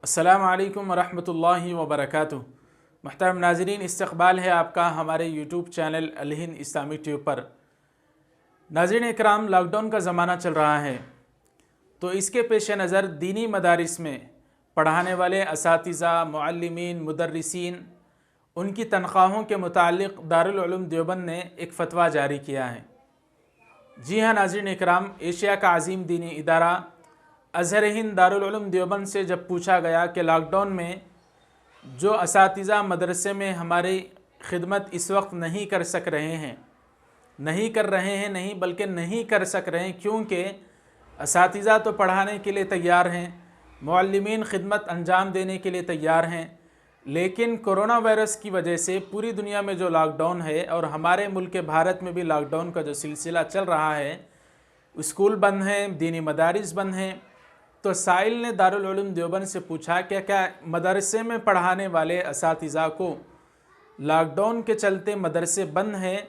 अस्सलामु अलैकुम वरहमतुल्लाहि वबरकातुहू। मुहतरम नाज़रीन, इस्तक़बाल है आपका हमारे यूट्यूब चैनल अल हिंद इस्लामी ट्यूब पर। नाज़रीन इकराम, लॉकडाउन का ज़माना चल रहा है, तो इसके पेश नज़र दीनी मदारिस में पढ़ाने वाले असातिज़ा, मुअल्लिमीन, मुदर्रिसीन, उनकी तनख्वाहों के मुताल्लिक़ दारुल उलूम देवबंद ने एक फ़तवा जारी किया है। जी हाँ नाज़रीन इकराम, एशिया का अज़ीम दीनी इदारा अज़हर हिंद दारुल उलूम देवबंद से जब पूछा गया कि लॉकडाउन में जो असातिज़ा मदरसे में हमारी खिदमत इस वक्त नहीं कर रहे हैं नहीं बल्कि नहीं कर सक रहे हैं, क्योंकि असातिज़ा तो पढ़ाने के लिए तैयार हैं, मुअल्लिमीन खिदमत अंजाम देने के लिए तैयार हैं, लेकिन कोरोना वायरस की वजह से पूरी दुनिया में जो लॉकडाउन है और हमारे मुल्क भारत में भी लॉकडाउन का जो सिलसिला चल रहा है, स्कूल बंद हैं, दीनी मदारिस बंद हैं। तो साइल ने दारुल उलूम देवबंद से पूछा कि क्या मदरसे में पढ़ाने वाले असातिज़ा को लॉकडाउन के चलते मदरसे बंद हैं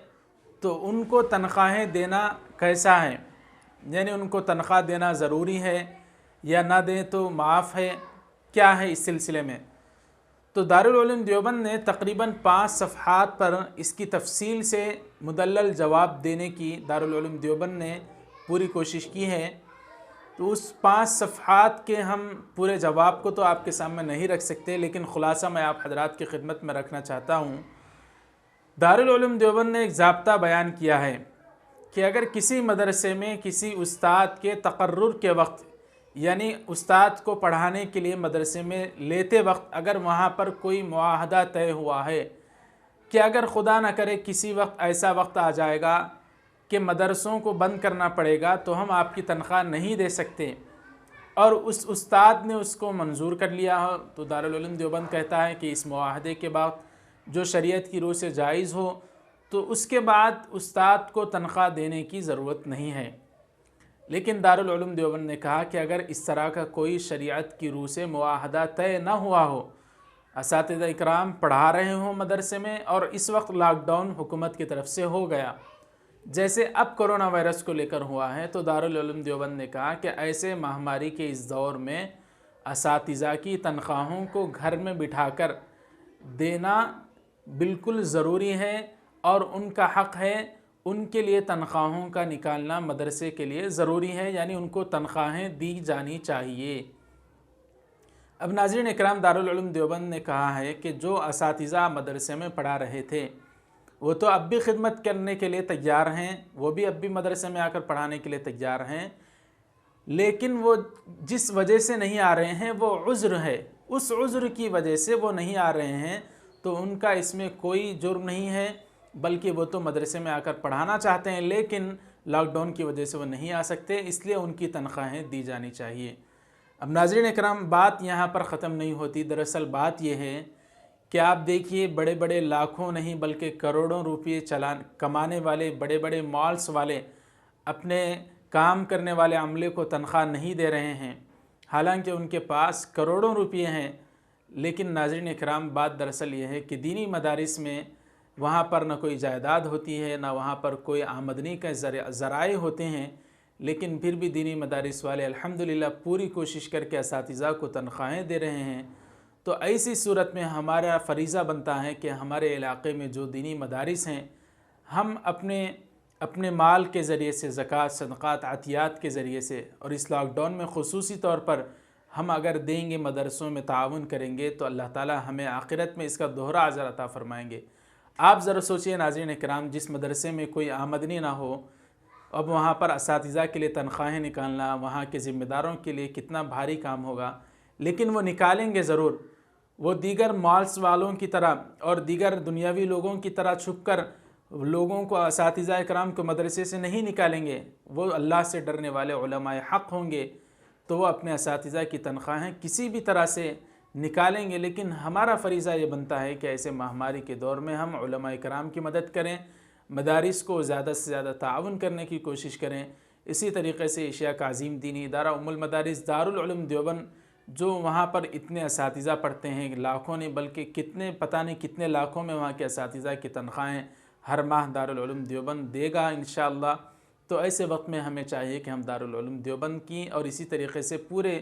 तो उनको तनख्वाहें देना कैसा है, यानी उनको तनख्वाह देना ज़रूरी है या ना दें तो माफ़ है, क्या है इस सिलसिले में। तो दारुल उलूम देवबंद ने तकरीबन 5 सफ़हात पर इसकी तफसील से मुदल्लल जवाब देने की दारुल उलूम देवबंद ने पूरी कोशिश की है। तो उस 5 सफ़हात के हम पूरे जवाब को तो आपके सामने नहीं रख सकते, लेकिन ख़ुलासा मैं आप हजरात की खिदमत में रखना चाहता हूँ। दारुल उलूम देवबंद ने एक ज़ाब्ता बयान किया है कि अगर किसी मदरसे में किसी उस्ताद के तकर्रुर के वक्त, यानी उस्ताद को पढ़ाने के लिए मदरसे में लेते वक्त अगर वहाँ पर कोई मुआहदा तय हुआ है कि अगर खुदा न करे किसी वक्त ऐसा वक्त आ जाएगा कि मदरसों को बंद करना पड़ेगा तो हम आपकी तनख्वाह नहीं दे सकते, और उस उस्ताद ने उसको मंजूर कर लिया हो, तो दारुल उलूम देवबंद कहता है कि इस मुआहदे के बाद जो शरीयत की रूह से जायज़ हो तो उसके बाद उस्ताद को तनख्वाह देने की ज़रूरत नहीं है। लेकिन दारुल उलूम देवबंद ने कहा कि अगर इस तरह का कोई शरीयत की रूह से मुआहदा तय न हुआ हो, असातिज़ा इकराम पढ़ा रहे हों मदरसे में और इस वक्त लॉकडाउन हुकूमत की तरफ से हो गया, जैसे अब कोरोना वायरस को लेकर हुआ है, तो दारुल उलूम देवबंद ने कहा कि ऐसे महामारी के इस दौर में असातिज़ा की तनख्वाहों को घर में बिठाकर देना बिल्कुल ज़रूरी है और उनका हक़ है, उनके लिए तनख्वाहों का निकालना मदरसे के लिए ज़रूरी है, यानी उनको तनख्वाहें दी जानी चाहिए। अब नाज़रीन इकराम, दारुल उलूम देवबंद ने कहा है कि जो असातिज़ा मदरसे में पढ़ा रहे थे वो तो अब भी खिदमत करने के लिए तैयार हैं, वो भी अब भी मदरसे में आकर पढ़ाने के लिए तैयार हैं, लेकिन वो जिस वजह से नहीं आ रहे हैं वो उज़्र है, उस उज़्र की वजह से वो नहीं आ रहे हैं, तो उनका इसमें कोई जुर्म नहीं है, बल्कि वो तो मदरसे में आकर पढ़ाना चाहते हैं लेकिन लॉकडाउन की वजह से वो नहीं आ सकते, इसलिए उनकी तनख्वाहें दी जानी चाहिए। अब नाज़रीन इकराम, बात यहाँ पर ख़त्म नहीं होती। दरअसल बात यह है कि आप देखिए, बड़े बड़े लाखों नहीं बल्कि करोड़ों रुपये कमाने वाले बड़े बड़े मॉल्स वाले अपने काम करने वाले अमले को तनख्वाह नहीं दे रहे हैं, हालांकि उनके पास करोड़ों रुपये हैं। लेकिन नाज़रीन इकराम, बात दरअसल ये है कि दीनी मदारिस में वहाँ पर न कोई जायदाद होती है, न वहाँ पर कोई आमदनी के ज़राए होते हैं, लेकिन फिर भी दीनी मदारिस वाले अल्हम्दुलिल्लाह पूरी कोशिश करके असातिज़ा को तनख्वाहें दे रहे हैं। तो ऐसी सूरत में हमारा फ़रीज़ा बनता है कि हमारे इलाक़े में जो दीनी मदारिस हैं, हम अपने माल के ज़रिए से, ज़कात, सदक़ात, अतियात के ज़रिए से, और इस लॉकडाउन में ख़ुसूसी तौर पर हम अगर देंगे, मदरसों में ताउन करेंगे, तो अल्लाह ताला हमें आखिरत में इसका दोहरा अजर अता फ़रमाएँगे। आप ज़रा सोचिए नाज़रीन इकराम, जिस मदरसे में कोई आमदनी ना हो, अब वहाँ पर असातिज़ा के लिए तनख्वाहें निकालना वहाँ के ज़िम्मेदारों के लिए कितना भारी काम होगा, लेकिन वो निकालेंगे ज़रूर। वो दीगर मॉल्स वालों की तरह और दीगर दुनियावी लोगों की तरह छुपकर लोगों को, असातिज़ा इकराम को मदरसे से नहीं निकालेंगे। वो अल्लाह से डरने वाले उलमाए हक़ होंगे, तो वो अपने असातिज़ा की तनख्वाहें किसी भी तरह से निकालेंगे। लेकिन हमारा फ़रीज़ा ये बनता है कि ऐसे महामारी के दौर में हम उलमाए इकराम की मदद करें, मदारिस को ज़्यादा से ज़्यादा ताउन करने की कोशिश करें। इसी तरीक़े से एशिया का अज़ीम दीनी इदारा उम्मुल मदारिस दारुल उलूम देवबंद, जो वहाँ पर इतने असातिज़ा पढ़ते हैं, लाखों नहीं बल्कि कितने, पता नहीं कितने लाखों में वहाँ के असातिज़ा की तनख्वाहें हर माह दारुल उलूम देवबंद देगा इंशाअल्लाह। तो ऐसे वक्त में हमें चाहिए कि हम दारुल उलूम देवबंद की और इसी तरीक़े से पूरे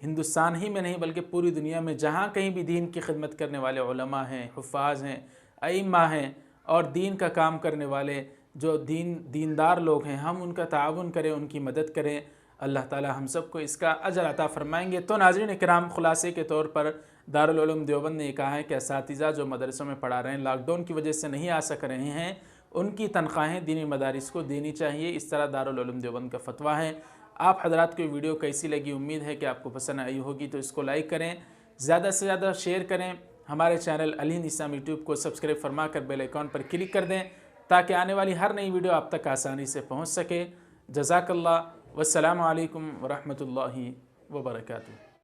हिंदुस्तान ही में नहीं बल्कि पूरी दुनिया में जहाँ कहीं भी दीन की खिदमत करने वाले उलमा हैं, हुफ़ाज़ हैं, अइम्मा हैं और दीन का काम करने वाले जो दीनदार लोग हैं, हम उनका ताउन करें, उनकी मदद करें। अल्लाह ताला हम सबको इसका अजर अता फ़रमाएंगे। तो नाज़रीन इकराम, ख़ुलासे के तौर पर दारुल उलूम देवबंद ने कहा है कि असातिज़ा जो मदरसों में पढ़ा रहे हैं, लॉकडाउन की वजह से नहीं आ सक रहे हैं, उनकी तनख्वाहें दीनी मदारिस को देनी चाहिए। इस तरह दारुल उलूम देवबंद का फ़तवा है। आप हज़रात को वीडियो कैसी लगी, उम्मीद है कि आपको पसंद आई होगी। तो इसको लाइक करें, ज़्यादा से ज़्यादा शेयर करें। हमारे चैनल अल हिंद इस्लामी यूट्यूब को सब्सक्राइब फरमा कर बेल आइकॉन पर क्लिक कर दें ताकि आने वाली हर नई वीडियो आप तक आसानी से पहुँच सके। जज़ाकल्लाह। वस्सलामु अलैकुम वरहमतुल्लाहि वबरकातुहू।